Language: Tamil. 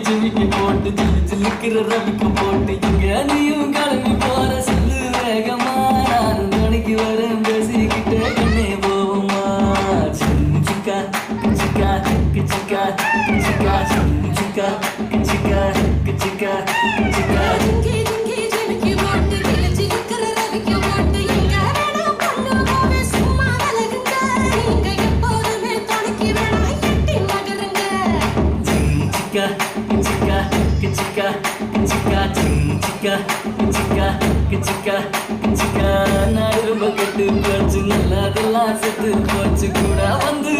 ஜிமிக்கி போட்டு ஜில்லுக்கிற ரவிக்கு போட்டு இங்க நீயும் கிளம்பி போற சொல்லு வேகமா நானும் துணைக்கு வரேன் பேசிக்கிட்டே கண்ணே போவோமா சிக்கா கிச்சிக்கா கிச்சிக்கா கிச்சிக்கா சிக்கா கிச்சிக்கா கிச்சிக்கா கிச்சிக்கா Chica, chica, chica, chica, chica, chica, chica, நான் ரொம்ப கெட்டு போச்சு நல்லதெல்லாம் செத்து போச்சு கூட வந்து